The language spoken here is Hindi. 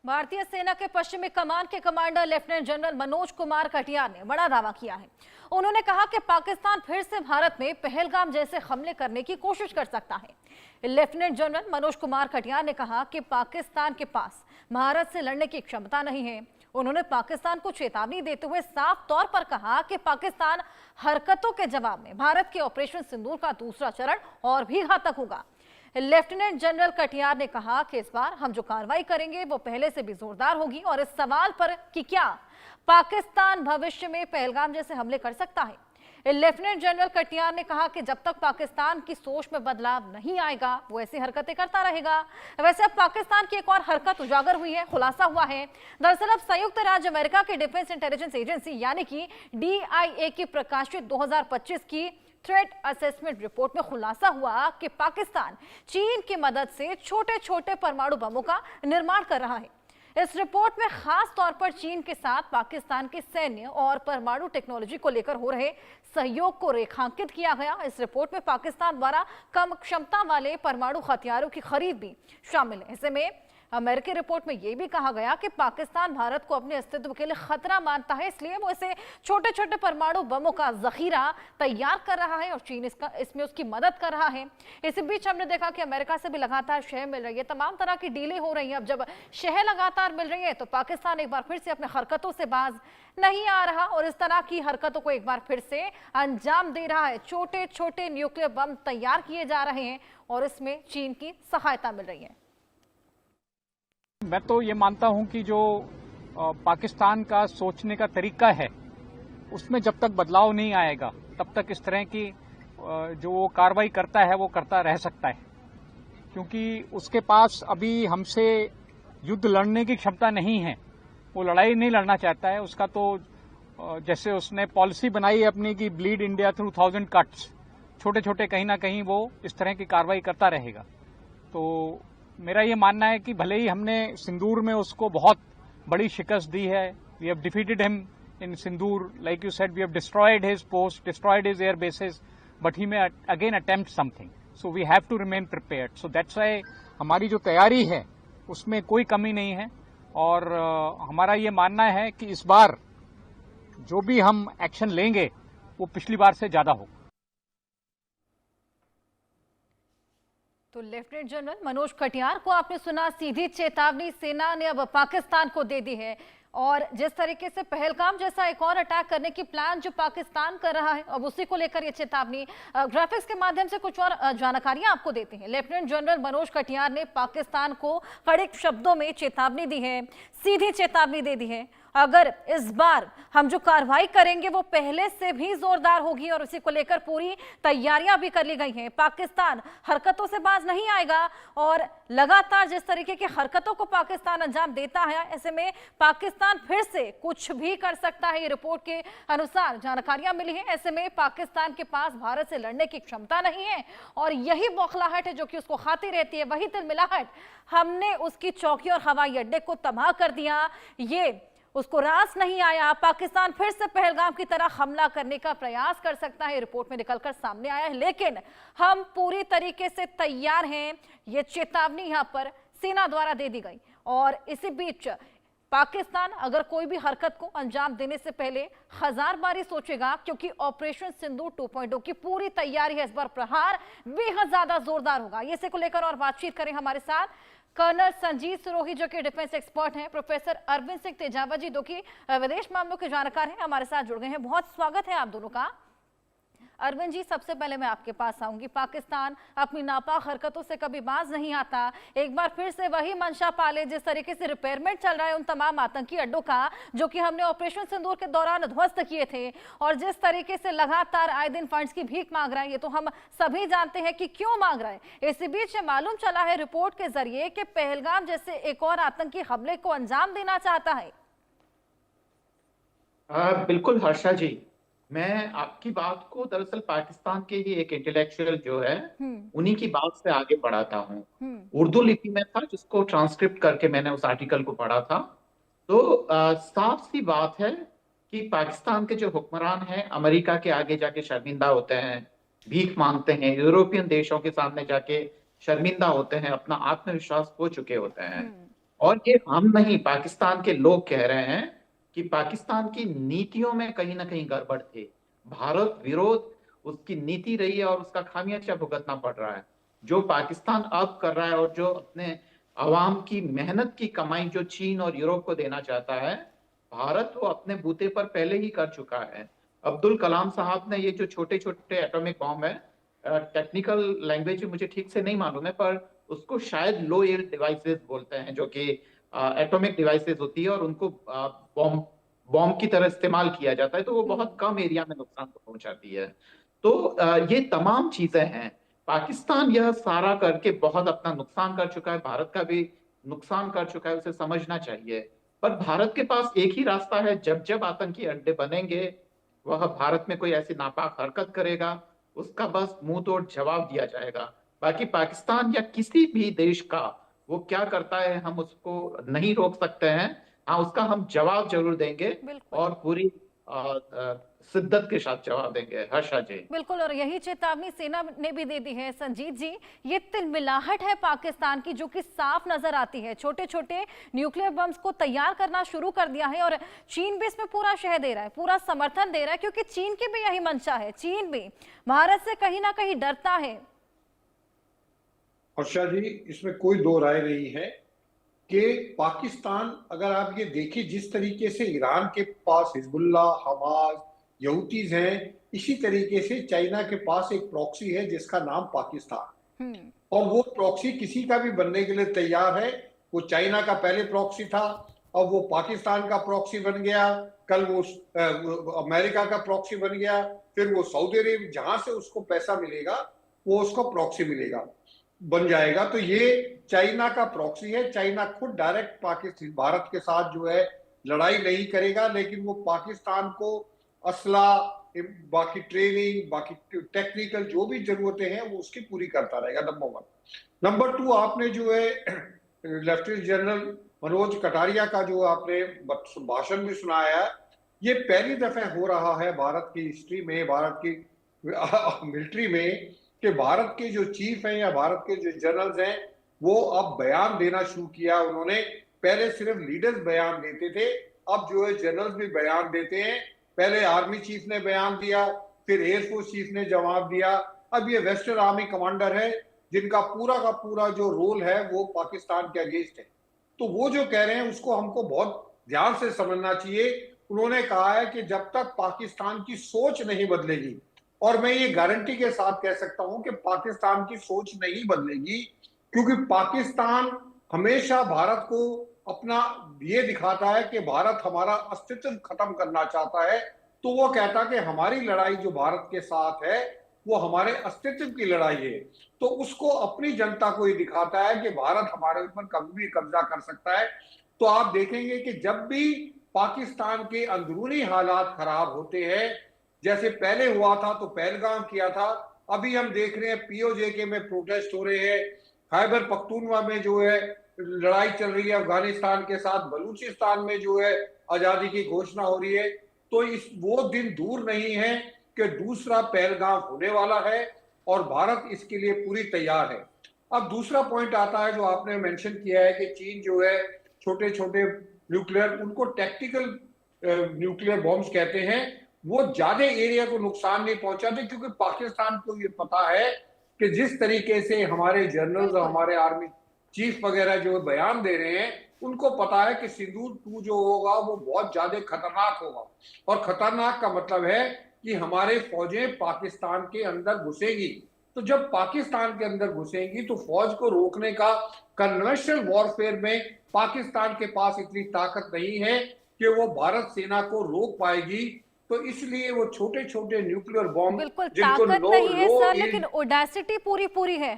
भारतीय सेना के पश्चिमी कमान के commander lieutenant general Manoj Kumar Katiyar ने बड़ा दावा किया है। उन्होंने कहा कि पाकिस्तान फिर से भारत में पहलगाम जैसे हमले करने की कोशिश कर सकता है। लेफ्टिनेंट जनरल मनोज कुमार कटियार ने कहा कि पाकिस्तान के पास भारत से लड़ने की क्षमता नहीं है। उन्होंने पाकिस्तान को चेतावनी देते हुए साफ तौर पर कहा कि पाकिस्तान हरकतों के जवाब में भारत के ऑपरेशन सिंदूर का दूसरा चरण और भी घातक होगा। लेफ्टिनेंट जनरल कटियार ने कहा कि इस बार हम जो कार्रवाई करेंगे वो पहले से भी जोरदार होगी और इस सवाल पर कि क्या पाकिस्तान भविष्य में पहलगाम जैसे हमले कर सकता है, लेफ्टिनेंट जनरल कटियार ने कहा कि जब तक पाकिस्तान की सोच में बदलाव नहीं आएगा वो ऐसी हरकतें करता रहेगा। वैसे अब पाकिस्तान की एक और हरकत उजागर हुई है, खुलासा हुआ है। दरअसल अब संयुक्त राज्य अमेरिका की डिफेंस इंटेलिजेंस एजेंसी यानी कि DIA की प्रकाशित 2025 की थ्रेट असेसमेंट रिपोर्ट में खुलासा हुआ कि पाकिस्तान चीन की मदद से छोटे छोटे परमाणु बमों का निर्माण कर रहा है। इस रिपोर्ट में खास तौर पर चीन के साथ पाकिस्तान के सैन्य और परमाणु टेक्नोलॉजी को लेकर हो रहे सहयोग को रेखांकित किया गया। इस रिपोर्ट में पाकिस्तान द्वारा कम क्षमता वाले परमाणु हथियारों की खरीद भी शामिल है। ऐसे में अमेरिकी रिपोर्ट में यह भी कहा गया कि पाकिस्तान भारत को अपने अस्तित्व के लिए खतरा मानता है, इसलिए वो ऐसे छोटे छोटे परमाणु बमों का जखीरा तैयार कर रहा है और चीन इसमें उसकी मदद कर रहा है। इसी बीच हमने देखा कि अमेरिका से भी लगातार शह मिल रही है, तमाम तरह की डीलें हो रही है। अब जब शह लगातार मिल रही है तो पाकिस्तान एक बार फिर से अपने हरकतों से बाज नहीं आ रहा और इस तरह की हरकतों को एक बार फिर से अंजाम दे रहा है। छोटे छोटे न्यूक्लियर बम तैयार किए जा रहे हैं और इसमें चीन की सहायता मिल रही है। मैं तो ये मानता हूं कि जो पाकिस्तान का सोचने का तरीका है उसमें जब तक बदलाव नहीं आएगा तब तक इस तरह की जो वो कार्रवाई करता है वो करता रह सकता है, क्योंकि उसके पास अभी हमसे युद्ध लड़ने की क्षमता नहीं है। वो लड़ाई नहीं लड़ना चाहता है। उसका तो जैसे उसने पॉलिसी बनाई है अपनी कि ब्लीड इंडिया थ्रू 1000 कट्स, छोटे छोटे कहीं ना कहीं वो इस तरह की कार्रवाई करता रहेगा। तो मेरा ये मानना है कि भले ही हमने सिंदूर में उसको बहुत बड़ी शिकस्त दी है, we have defeated him in Sindoor, like you said we have destroyed his post, destroyed his air bases, but he may again attempt something, so we have to remain prepared. So that's why हमारी जो तैयारी है उसमें कोई कमी नहीं है और हमारा ये मानना है कि इस बार जो भी हम एक्शन लेंगे वो पिछली बार से ज्यादा हो। तो लेफ्टिनेंट जनरल मनोज कटियार को आपने सुना, सीधी चेतावनी सेना ने अब पाकिस्तान को दे दी है और जिस तरीके से पहलगाम जैसा एक और अटैक करने की प्लान जो पाकिस्तान कर रहा है अब उसी को लेकर ये चेतावनी। ग्राफिक्स के माध्यम से कुछ और जानकारियां आपको देते हैं। लेफ्टिनेंट जनरल मनोज कटियार ने पाकिस्तान को कड़े शब्दों में चेतावनी दी है, सीधी चेतावनी दे दी है। अगर इस बार हम जो कार्रवाई करेंगे वो पहले से भी जोरदार होगी और उसी को लेकर पूरी तैयारियां भी कर ली गई हैं। पाकिस्तान हरकतों से बाज नहीं आएगा और लगातार जिस तरीके की हरकतों को पाकिस्तान अंजाम देता है ऐसे में पाकिस्तान फिर से कुछ भी कर सकता है। ये रिपोर्ट के अनुसार जानकारियां मिली है। ऐसे में पाकिस्तान के पास भारत से लड़ने की क्षमता नहीं है और यही बौखलाहट है जो कि उसको खाती रहती है, वही तिलमिलाहट। हमने उसकी चौकी और हवाई अड्डे को तबाह कर दिया, ये उसको रास नहीं आया। पाकिस्तान फिर से पहलगाम की तरह हमला करने का प्रयास कर सकता है, रिपोर्ट में निकलकर सामने आया है, लेकिन हम पूरी तरीके से तैयार हैं। ये चेतावनी यहां पर सेना द्वारा दे दी गई और इसी बीच पाकिस्तान अगर कोई भी हरकत को अंजाम देने से पहले हजार बारी सोचेगा, क्योंकि ऑपरेशन सिंदूर 2.0 की पूरी तैयारी है। इस बार प्रहार बेहद ज्यादा जोरदार होगा। इसी को लेकर और बातचीत करें हमारे साथ कर्नल संजीत सिरोही जो कि डिफेंस एक्सपर्ट हैं, प्रोफेसर अरविंद सिंह तेजावत जी जो कि विदेश मामलों के जानकार हैं, हमारे साथ जुड़ गए हैं। बहुत स्वागत है आप दोनों का। अरविंद जी, सबसे पहले मैं आपके पास आऊंगी। पाकिस्तान अपनी नापाक हरकतों से कभी बाज नहीं आता, एक बार फिर से वही मंशा पाले जिस तरीके से रिपेयरमेंट चल रहा है उन तमाम आतंकी अड्डों का जो कि हमने ऑपरेशन सिंदूर के दौरान ध्वस्त किए थे, और जिस तरीके से लगातार आए दिन फंड्स की भीख मांग रहा है, ये तो हम सभी जानते हैं कि क्यों मांग रहा है। इसी बीच मालूम चला है रिपोर्ट के जरिए कि पहलगाम जैसे एक और आतंकी हमले को अंजाम देना चाहता है। बिल्कुल हर्षा जी, मैं आपकी बात को दरअसल पाकिस्तान के ही एक इंटेलेक्चुअल जो है उन्हीं की बात से आगे बढ़ाता हूँ। उर्दू लिपि में था जिसको ट्रांसक्रिप्ट करके मैंने उस आर्टिकल को पढ़ा था। तो साफ सी बात है कि पाकिस्तान के जो हुक्मरान हैं अमेरिका के आगे जाके शर्मिंदा होते हैं, भीख मांगते हैं, यूरोपियन देशों के सामने जाके शर्मिंदा होते हैं, अपना आत्मविश्वास खो चुके होते हैं। और ये हम नहीं, पाकिस्तान के लोग कह रहे हैं कि पाकिस्तान की नीतियों में कहीं ना कहीं गड़बड़ थी। भारत विरोध उसकी नीति रही है और उसका खामियाजा भुगतना पड़ रहा है। जो पाकिस्तान अब कर रहा है और जो अपने अवाम की मेहनत की कमाई जो चीन और यूरोप को देना चाहता है, भारत वो अपने बूते पर पहले ही कर चुका है। अब्दुल कलाम साहब ने ये जो छोटे छोटे एटॉमिक बॉम्ब है, टेक्निकल लैंग्वेज मुझे ठीक से नहीं मालूम है, पर उसको शायद लो यील्ड डिवाइसेस बोलते हैं, जो कि एटॉमिक डिवाइसेस होती है और उनको बॉम्ब बॉम्ब की तरह इस्तेमाल किया जाता है, तो वो बहुत कम एरिया में नुकसान को पहुंचाती है। तो ये तमाम चीजें हैं। पाकिस्तान यह सारा करके बहुत अपना नुकसान कर चुका है, भारत का भी नुकसान कर चुका है, उसे समझना चाहिए। पर भारत के पास एक ही रास्ता है, जब जब आतंकी अड्डे बनेंगे, वह भारत में कोई ऐसी नापाक हरकत करेगा, उसका बस मुंह तोड़ जवाब दिया जाएगा। बाकी पाकिस्तान या किसी भी देश का वो क्या करता है हम उसको नहीं रोक सकते हैं। हाँ, उसका हम जवाब जरूर देंगे बिल्कुल और पूरी शिद्दत के साथ जवाब देंगे। हर्षा जी, बिल्कुल, और यही चेतावनी सेना ने भी दे दी है। संजीत जी, ये तिलमिलाहट है पाकिस्तान की जो कि साफ नजर आती है। छोटे छोटे न्यूक्लियर बम्स को तैयार करना शुरू कर दिया है और चीन भी इसमें पूरा शह दे रहा है, पूरा समर्थन दे रहा है, क्योंकि चीन की भी यही मंशा है। चीन भी भारत से कहीं ना कहीं डरता है। हर्षा जी, इसमें कोई दो राय नहीं है कि पाकिस्तान, अगर आप ये देखिए जिस तरीके से ईरान के पास हिजबुल्ला, हमास, यहूतीज हैं, इसी तरीके से चाइना के पास एक प्रॉक्सी है जिसका नाम पाकिस्तान, और वो प्रॉक्सी किसी का भी बनने के लिए तैयार है। वो चाइना का पहले प्रॉक्सी था, अब वो पाकिस्तान का प्रॉक्सी बन गया, कल वो अमेरिका का प्रॉक्सी बन गया, फिर वो सऊदी अरेबिया, जहां से उसको पैसा मिलेगा वो उसको प्रॉक्सी मिलेगा बन जाएगा। तो ये चाइना का प्रॉक्सी है। चाइना खुद डायरेक्ट पाकिस्तान भारत के साथ जो है लड़ाई नहीं करेगा, लेकिन वो पाकिस्तान को असला, बाकी ट्रेनिंग, बाकी टेक्निकल जो भी जरूरतें हैं वो उसकी पूरी करता रहेगा। नंबर 1। नंबर 2, आपने जो है लेफ्टिनेंट जनरल मनोज कटारिया का जो आपने भाषण भी सुनाया, ये पहली दफा हो रहा है भारत की हिस्ट्री में, भारत की मिलिट्री में, कि भारत के जो चीफ हैं या भारत के जो जनरल्स हैं वो अब बयान देना शुरू किया उन्होंने। पहले सिर्फ लीडर्स बयान देते थे, अब जो है जनरल्स भी बयान देते हैं। पहले आर्मी चीफ ने बयान दिया, फिर एयरफोर्स चीफ ने जवाब दिया, अब ये वेस्टर्न आर्मी कमांडर है जिनका पूरा का पूरा जो रोल है वो पाकिस्तान के अगेंस्ट है। तो वो जो कह रहे हैं उसको हमको बहुत ध्यान से समझना चाहिए। उन्होंने कहा है कि जब तक पाकिस्तान की सोच नहीं बदलेगी, और मैं ये गारंटी के साथ कह सकता हूं कि पाकिस्तान की सोच नहीं बदलेगी, क्योंकि पाकिस्तान हमेशा भारत को अपना ये दिखाता है कि भारत हमारा अस्तित्व खत्म करना चाहता है। तो वो कहता है कि हमारी लड़ाई जो भारत के साथ है वो हमारे अस्तित्व की लड़ाई है। तो उसको अपनी जनता को ये दिखाता है कि भारत हमारे ऊपर कभी भी कब्जा कर सकता है। तो आप देखेंगे कि जब भी पाकिस्तान के अंदरूनी हालात खराब होते हैं, जैसे पहले हुआ था तो पहलगाम किया था, अभी हम देख रहे हैं पीओजे में प्रोटेस्ट हो रहे हैं, खैबर पख्तूनवा में जो है लड़ाई चल रही है अफगानिस्तान के साथ, बलूचिस्तान में जो है आजादी की घोषणा हो रही है। तो वो दिन दूर नहीं है कि दूसरा पहलगाम होने वाला है और भारत इसके लिए पूरी तैयार है। अब दूसरा पॉइंट आता है जो आपने मेंशन किया है कि चीन जो है छोटे छोटे न्यूक्लियर, उनको टैक्टिकल न्यूक्लियर बॉम्ब्स कहते हैं, वो ज्यादा एरिया को नुकसान नहीं पहुंचाते, क्योंकि पाकिस्तान को ये पता है कि जिस तरीके से हमारे जनरल्स और हमारे आर्मी चीफ वगैरह जो बयान दे रहे हैं, उनको पता है कि सिंदूर 2 जो होगा वो बहुत ज्यादा खतरनाक होगा। और खतरनाक का मतलब है कि हमारे फौजें पाकिस्तान के अंदर घुसेगी। तो जब पाकिस्तान के अंदर घुसेगी तो फौज को रोकने का कन्वेंशनल वॉरफेयर में पाकिस्तान के पास इतनी ताकत नहीं है कि वो भारत सेना को रोक पाएगी। तो इसलिए वो छोटे छोटे न्यूक्लियर बॉम्ब, बिल्कुल जिनको ताकत नहीं है सर, लेकिन ओडेसिटी पूरी पूरी है।